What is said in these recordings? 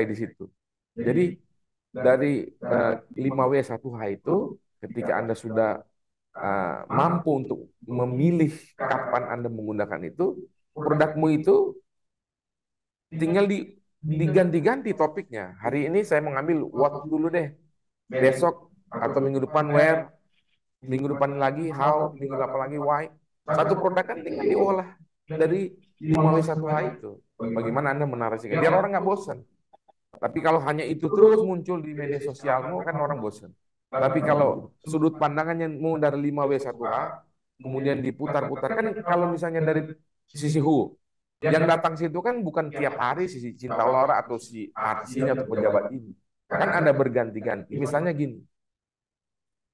di situ. Jadi dari 5W1H itu, ketika Anda sudah mampu untuk memilih kapan Anda menggunakan itu, produkmu itu tinggal diganti-ganti topiknya. Hari ini saya mengambil what dulu deh, besok atau minggu depan where, minggu depan lagi how, minggu depan lagi why. Satu produk kan tinggal diolah dari 5W1H itu. Bagaimana Anda menarasikan, biar orang nggak bosan. Tapi kalau hanya itu terus muncul di media sosialmu, kan orang bosan. Tapi kalau sudut pandangannya mau dari 5W1H, kemudian diputar-putar, kan kalau misalnya dari sisi Hu, yang datang situ kan bukan tiap hari si Cinta Laura atau si artis ini atau pejabat ini. Kan ada berganti-ganti. Misalnya gini,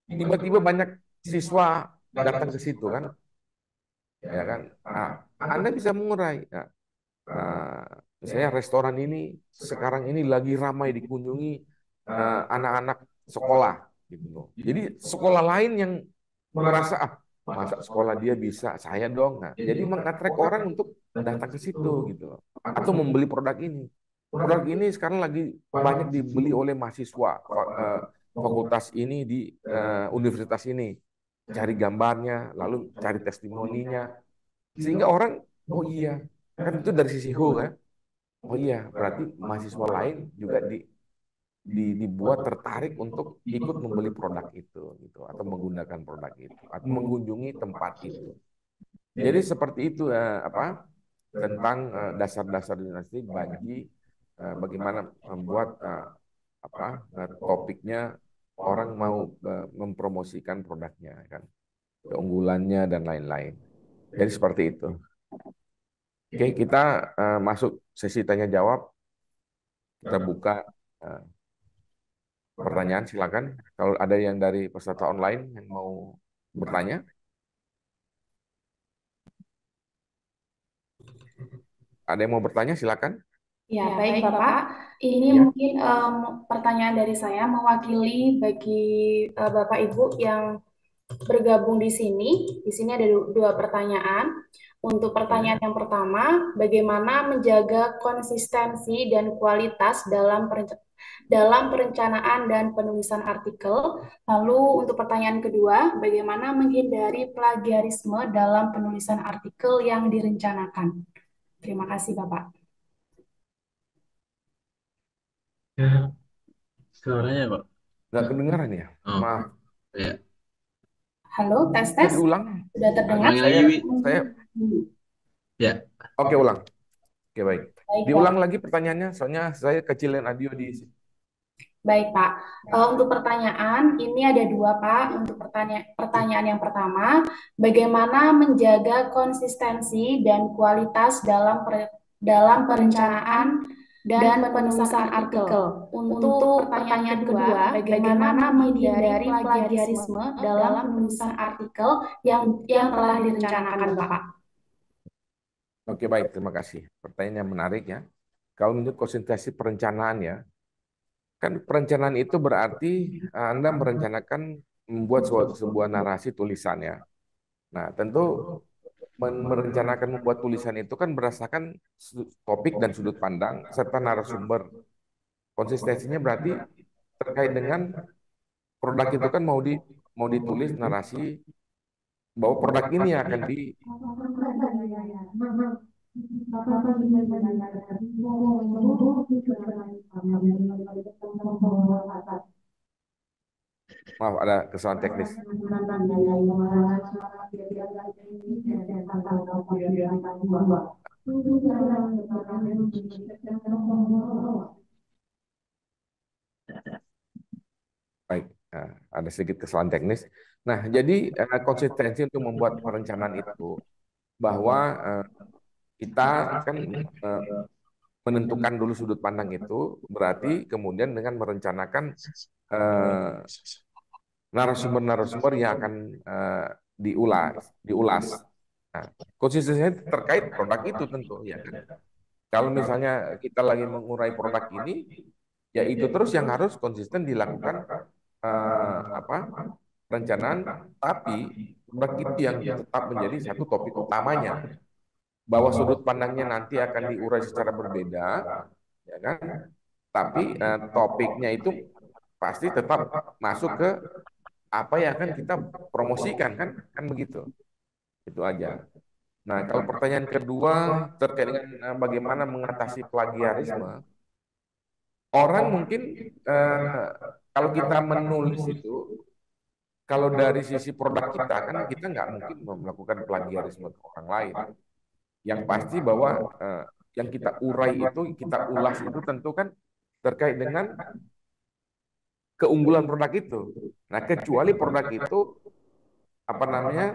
tiba-tiba banyak siswa datang ke situ kan, ya kan? Nah, Anda bisa mengurai. Nah, misalnya restoran ini sekarang ini lagi ramai dikunjungi anak-anak sekolah, gitu loh. Jadi sekolah lain yang merasa masa sekolah dia bisa, saya dong. Nah, jadi mengattract orang untuk datang ke situ gitu loh. Atau membeli produk ini. Produk ini sekarang lagi banyak dibeli oleh mahasiswa fakultas ini di universitas ini. Cari gambarnya, lalu cari testimoninya, sehingga orang, oh iya, kan itu dari sisi Hu kan. Oh iya, berarti mahasiswa lain juga dibuat tertarik untuk ikut membeli produk itu, gitu, atau menggunakan produk itu, atau mengunjungi tempat itu. Jadi seperti itu apa tentang dasar-dasar dinasti bagi bagaimana membuat topiknya orang mau mempromosikan produknya kan, keunggulannya dan lain-lain. Jadi seperti itu. Oke, kita masuk sesi tanya jawab. Kita buka eh, pertanyaan, silakan. Kalau ada yang dari peserta online yang mau bertanya, ada yang mau bertanya, silakan. Ya, baik Bapak. Ini Ya. mungkin pertanyaan dari saya mewakili bagi Bapak Ibu yang bergabung di sini. Di sini ada dua pertanyaan. Untuk Ya. pertanyaan yang pertama, bagaimana menjaga konsistensi dan kualitas dalam perencanaan dan penulisan artikel? Lalu untuk pertanyaan kedua, bagaimana menghindari plagiarisme dalam penulisan artikel yang direncanakan? Terima kasih, Bapak. Ya, suaranya kok. Nggak kedengaran ya? Oh, Maaf. ya. Halo, tes Bisa tes. diulang? Sudah terdengar? Ulangi lagi, Saya, Wi. saya, Ya. oke, ulang. Oke, baik. Baik, Diulang Pak. lagi pertanyaannya, soalnya saya kecilin audio di. Baik, Pak. Untuk pertanyaan, ini ada dua, Pak. Untuk pertanyaan yang pertama, bagaimana menjaga konsistensi dan kualitas dalam perencanaan dan penulisan artikel? Untuk pertanyaan kedua, bagaimana menghindari plagiarisme dalam penulisan artikel yang telah direncanakan, Bapak? Oke, baik. Terima kasih. Pertanyaan yang menarik ya. Kalau menurut konsentrasi perencanaan ya, kan perencanaan itu berarti Anda merencanakan membuat sebuah narasi tulisan ya. Nah, tentu merencanakan membuat tulisan itu kan berdasarkan topik dan sudut pandang serta narasumber. Konsistensinya berarti terkait dengan produk itu kan mau ditulis narasi bahwa produk ini akan di, maaf ada kesalahan teknis. Baik, ada sedikit kesalahan teknis. Nah, jadi konsistensi untuk membuat perencanaan itu bahwa eh, kita kan eh, menentukan dulu sudut pandang itu, berarti kemudian dengan merencanakan eh, narasumber-narasumber yang akan diulas. Nah, konsistensinya terkait produk itu tentu, ya kan. Kalau misalnya kita lagi mengurai produk ini, ya itu terus yang harus konsisten dilakukan apa perencanaan, tapi produk itu yang tetap menjadi satu topik utamanya. Bahwa sudut pandangnya nanti akan diurai secara berbeda, ya kan? Tapi topiknya itu pasti tetap masuk ke apa yang akan kita promosikan, kan begitu. Itu aja. Nah, kalau pertanyaan kedua terkait dengan bagaimana mengatasi plagiarisme, orang mungkin kalau kita menulis itu, kalau dari sisi produk kita kan kita nggak mungkin melakukan plagiarisme ke orang lain. Yang pasti bahwa yang kita urai itu, kita ulas itu tentu kan terkait dengan keunggulan produk itu. Nah, kecuali produk itu apa namanya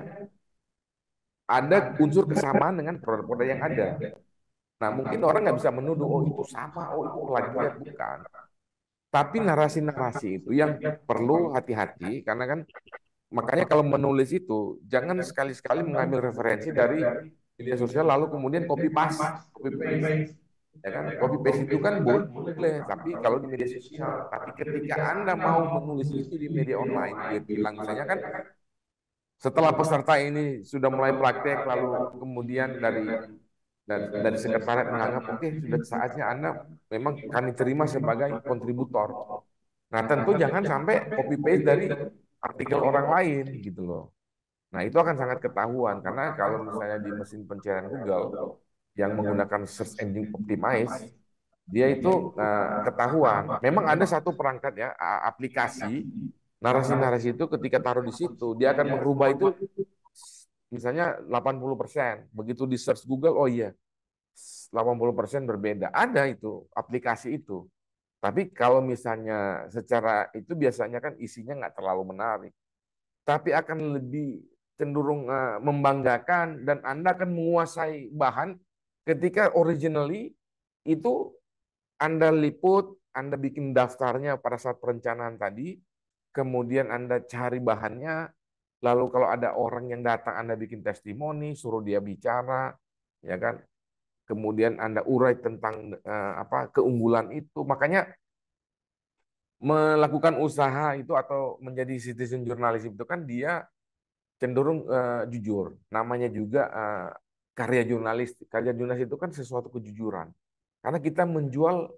ada unsur kesamaan dengan produk-produk yang ada. Nah, mungkin orang nggak bisa menuduh, oh itu sama, oh itu plagiat, bukan. Tapi narasi-narasi itu yang perlu hati-hati, karena kan makanya kalau menulis itu jangan sekali-sekali mengambil referensi dari media sosial lalu kemudian copy paste, ya kan? Copy paste itu kan boleh, tapi kalau di media sosial. Tapi ketika Anda mau menulis itu di media online, dia bilang misalnya kan setelah peserta ini sudah mulai praktek, lalu kemudian dari sekretariat menganggap oke, sudah saatnya Anda memang kami terima sebagai kontributor. Nah, tentu jangan sampai copy paste dari artikel orang lain gitu loh. Nah, itu akan sangat ketahuan karena kalau misalnya di mesin pencarian Google yang menggunakan search engine optimize, dia itu ketahuan. Memang ada satu perangkat ya, aplikasi narasi-narasi itu ketika taruh di situ, dia akan merubah itu misalnya 80%. Begitu di search Google, oh iya, 80% berbeda. Ada itu, aplikasi itu. Tapi kalau misalnya secara itu biasanya kan isinya nggak terlalu menarik. Tapi akan lebih cenderung membanggakan dan Anda akan menguasai bahan ketika originally itu Anda liput, Anda bikin daftarnya pada saat perencanaan tadi, kemudian Anda cari bahannya, lalu kalau ada orang yang datang Anda bikin testimoni, suruh dia bicara, ya kan? Kemudian Anda urai tentang apa keunggulan itu. Makanya melakukan usaha itu atau menjadi citizen journalism itu kan dia cenderung jujur. Namanya juga karya jurnalis. Karya jurnalis itu kan sesuatu kejujuran. Karena kita menjual,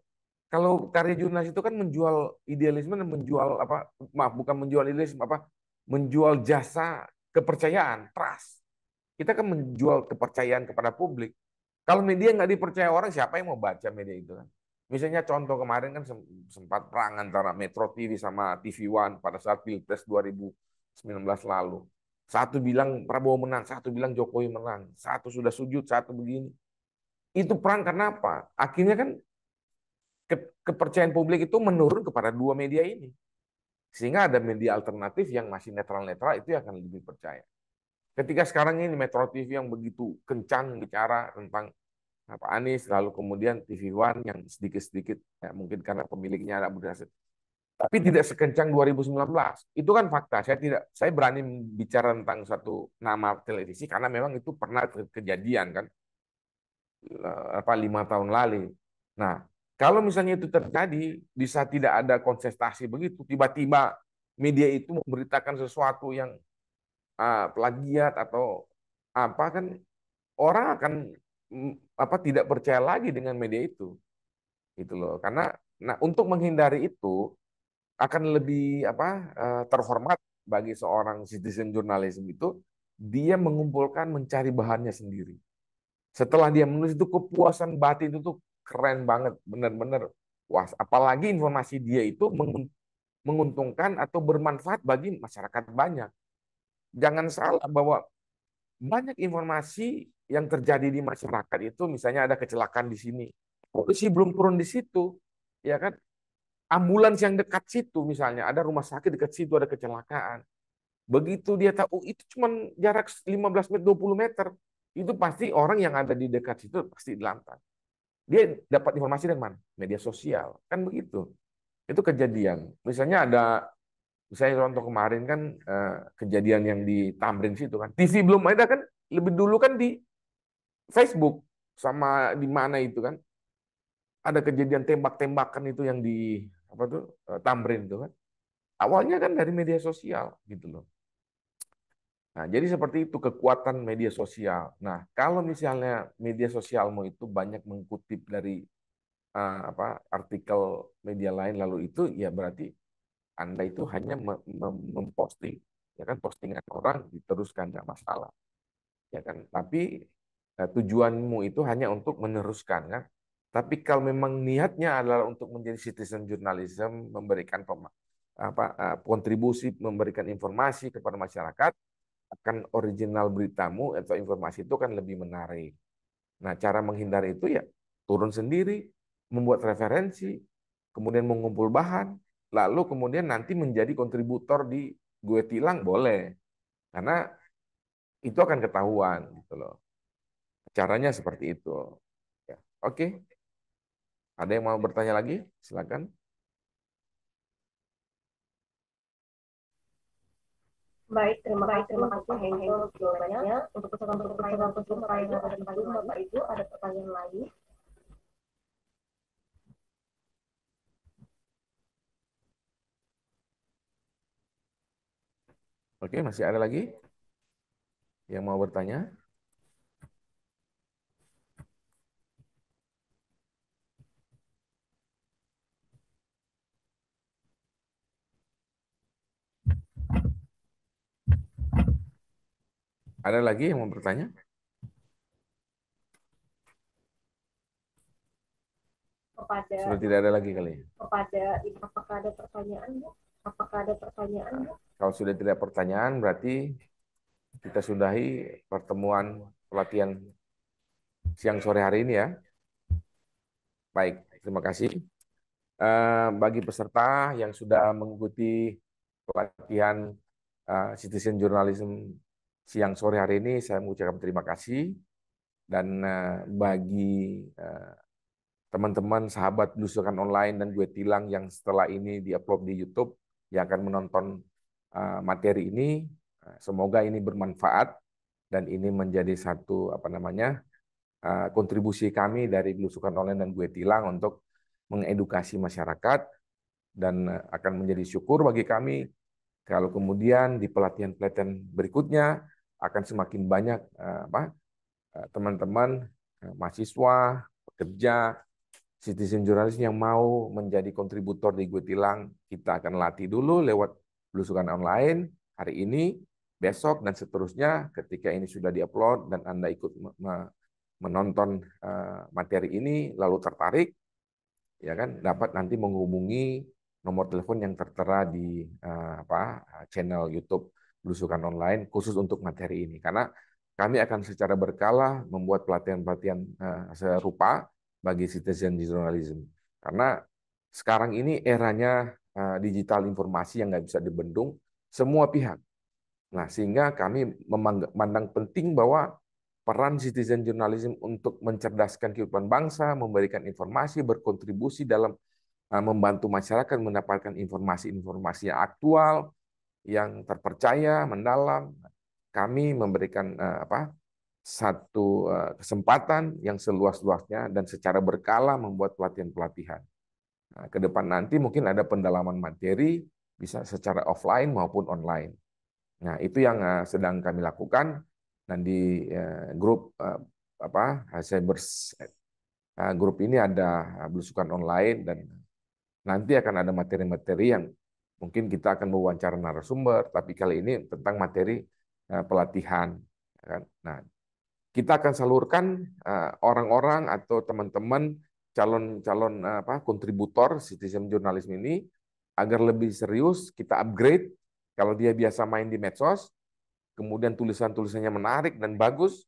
kalau karya jurnalis itu kan menjual idealisme dan menjual apa? Maaf, bukan menjual idealisme apa? Menjual jasa kepercayaan, trust. Kita kan menjual kepercayaan kepada publik. Kalau media nggak dipercaya orang, siapa yang mau baca media itu kan? Misalnya contoh kemarin kan sempat perang antara Metro TV sama TV One pada saat Pilpres 2019 lalu. Satu bilang Prabowo menang, satu bilang Jokowi menang, satu sudah sujud, satu begini. Itu perang karena apa? Akhirnya kan kepercayaan publik itu menurun kepada dua media ini. Sehingga ada media alternatif yang masih netral-netral itu yang akan lebih percaya. Ketika sekarang ini Metro TV yang begitu kencang bicara tentang Pak Anies, lalu kemudian TV One yang sedikit-sedikit, ya, mungkin karena pemiliknya ada berhasil. Tapi tidak sekencang 2019. Itu kan fakta. Saya berani bicara tentang satu nama televisi karena memang itu pernah kejadian kan, 5 tahun lalu. Nah, kalau misalnya itu terjadi, bisa tidak ada kontestasi begitu, tiba-tiba media itu memberitakan sesuatu yang plagiat atau apa kan, orang akan tidak percaya lagi dengan media itu loh. Karena nah untuk menghindari itu akan lebih terhormat bagi seorang citizen journalism itu dia mengumpulkan mencari bahannya sendiri. Setelah dia menulis itu kepuasan batin itu tuh keren banget, benar-benar puas. Apalagi informasi dia itu menguntungkan atau bermanfaat bagi masyarakat banyak. Jangan salah bahwa banyak informasi yang terjadi di masyarakat itu, misalnya ada kecelakaan di sini, polisi belum turun di situ, ya kan? Ambulans yang dekat situ, misalnya ada rumah sakit dekat situ ada kecelakaan. Begitu dia tahu itu cuma jarak 15 meter, 20 meter, itu pasti orang yang ada di dekat situ pasti dilantar. Dia dapat informasi dari mana? Media sosial, kan begitu. Itu kejadian. Misalnya misalnya contoh kemarin kan kejadian yang di Tamrin situ kan. TV belum ada kan, lebih dulu kan di Facebook sama di mana itu kan. Ada kejadian tembak-tembakan itu yang di apa tuh Tamrin itu kan. Awalnya kan dari media sosial gitu loh. Nah, jadi seperti itu kekuatan media sosial. Nah, kalau misalnya media sosialmu itu banyak mengutip dari artikel media lain lalu itu, ya berarti Anda itu hanya memposting, ya kan, postingan orang diteruskan, nggak masalah, ya kan. Tapi tujuanmu itu hanya untuk meneruskan, kan. Tapi kalau memang niatnya adalah untuk menjadi citizen journalism, memberikan kontribusi, memberikan informasi kepada masyarakat, akan original beritamu atau informasi itu kan lebih menarik. Nah, cara menghindari itu ya turun sendiri, membuat referensi, kemudian mengumpul bahan, lalu kemudian nanti menjadi kontributor di Gue Tilang boleh, karena itu akan ketahuan gitu loh. Caranya seperti itu. Ya, oke. Ada yang mau bertanya lagi? Silakan. Baik, terima kasih Pak Hendro untuk jawabannya. Untuk pertanyaan peserta yang ada di Zoom, Bapak Ibu, ada pertanyaan lain? Oke, masih ada lagi yang mau bertanya? Ada lagi yang mau bertanya? Sudah tidak ada lagi kali. Apakah ada pertanyaan, Bu? Apakah ada pertanyaan, Bu? Kalau sudah tidak pertanyaan, berarti kita sudahi pertemuan pelatihan siang sore hari ini ya. Baik, terima kasih. Bagi peserta yang sudah mengikuti pelatihan Citizen Journalism siang sore hari ini, saya mengucapkan terima kasih. Dan bagi teman-teman sahabat Belusukan Online dan Gue Tilang yang setelah ini diupload di YouTube, yang akan menonton materi ini, semoga ini bermanfaat dan ini menjadi satu kontribusi kami dari Belusukan Online dan Gue Tilang untuk mengedukasi masyarakat, dan akan menjadi syukur bagi kami kalau kemudian di pelatihan-pelatihan berikutnya akan semakin banyak teman-teman mahasiswa, pekerja, citizen jurnalis yang mau menjadi kontributor di Gue Tilang. Kita akan latih dulu lewat Belusukan Online hari ini, besok, dan seterusnya. Ketika ini sudah diupload dan Anda ikut menonton materi ini lalu tertarik, ya kan, dapat nanti menghubungi nomor telepon yang tertera di channel YouTube Belusukan Online khusus untuk materi ini. Karena kami akan secara berkala membuat pelatihan-pelatihan serupa bagi citizen journalism. Karena sekarang ini eranya digital informasi yang nggak bisa dibendung semua pihak. Nah, sehingga kami memandang penting bahwa peran citizen journalism untuk mencerdaskan kehidupan bangsa, memberikan informasi, berkontribusi dalam membantu masyarakat mendapatkan informasi-informasi yang aktual, yang terpercaya, mendalam. Kami memberikan satu kesempatan yang seluas-luasnya dan secara berkala membuat pelatihan-pelatihan. Nah, ke depan nanti mungkin ada pendalaman materi, bisa secara offline maupun online. Nah, itu yang sedang kami lakukan, dan di grup Cybers grup ini ada Belusukan Online, dan nanti akan ada materi-materi yang mungkin kita akan mewawancara narasumber, tapi kali ini tentang materi pelatihan. Nah, kita akan salurkan orang-orang atau teman-teman calon-calon kontributor citizen journalism ini agar lebih serius, kita upgrade. Kalau dia biasa main di medsos, kemudian tulisan-tulisannya menarik dan bagus,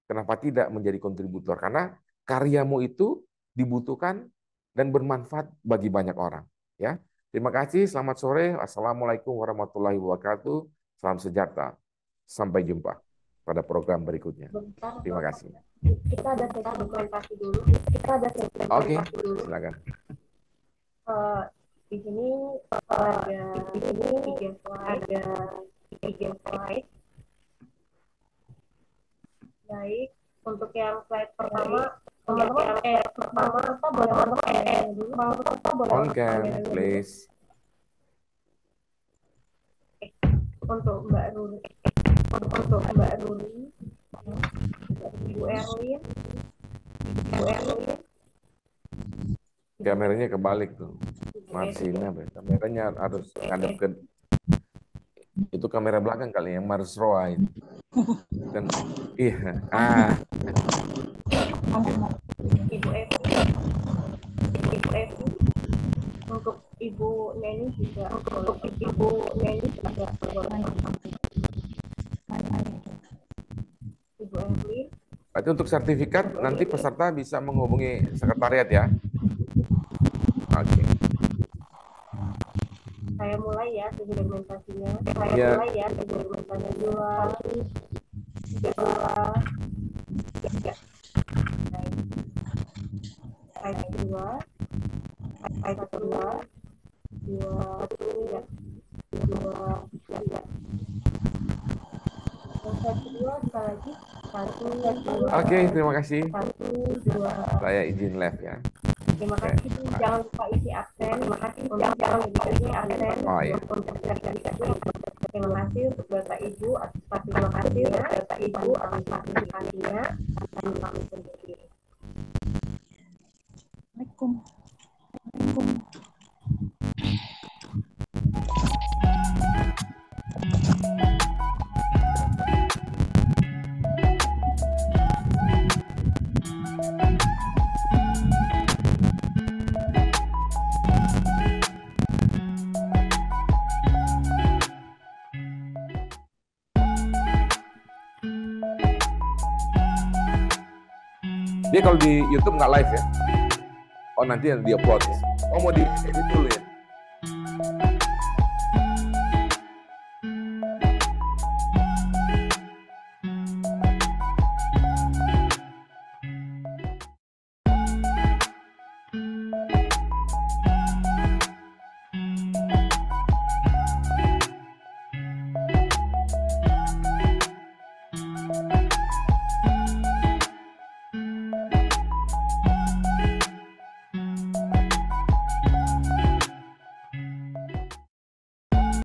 kenapa tidak menjadi kontributor? Karena karyamu itu dibutuhkan dan bermanfaat bagi banyak orang. Ya, terima kasih. Selamat sore. Assalamualaikum warahmatullahi wabarakatuh. Salam sejahtera. Sampai jumpa pada program berikutnya. Terima kasih. Kita ada sesi dokumentasi dulu. Oke, silakan. Di sini ada tiga slide. Baik, untuk yang slide pertama, kita boleh dulu. On cam, please. Untuk Mbak Ruli, Bu Erlin, Kameranya kebalik tuh. Ibu Marsina, kameranya harus ngadep ke itu kamera belakang kali yang Mars Roa itu. Kan iya. Ibu Evi, Ibu Evi, untuk Ibu Neni juga, untuk Ibu Neni juga boleh. Ibu Evi, Berarti untuk sertifikat nanti peserta bisa menghubungi sekretariat ya. Oke. saya mulai ya segmentasinya. Iya. Mulai ya segmentasinya dua, slide dua, slide dua, tiga. Slide kedua sekali lagi. Satu, dua. Oke, terima kasih. Satu, dua. Saya izin live ya. Terima kasih. Jangan lupa isi absen. Terima kasih. Jangan lupa isi absen. Oh iya. Terima kasih untuk Bapak Ibu atas partisipasinya. Bapak Ibu atas partisipasinya. Kami pamit undur diri. Dia kalau di YouTube nggak live ya? Oh nanti yang dia upload. Oh mau di edit dulu ya?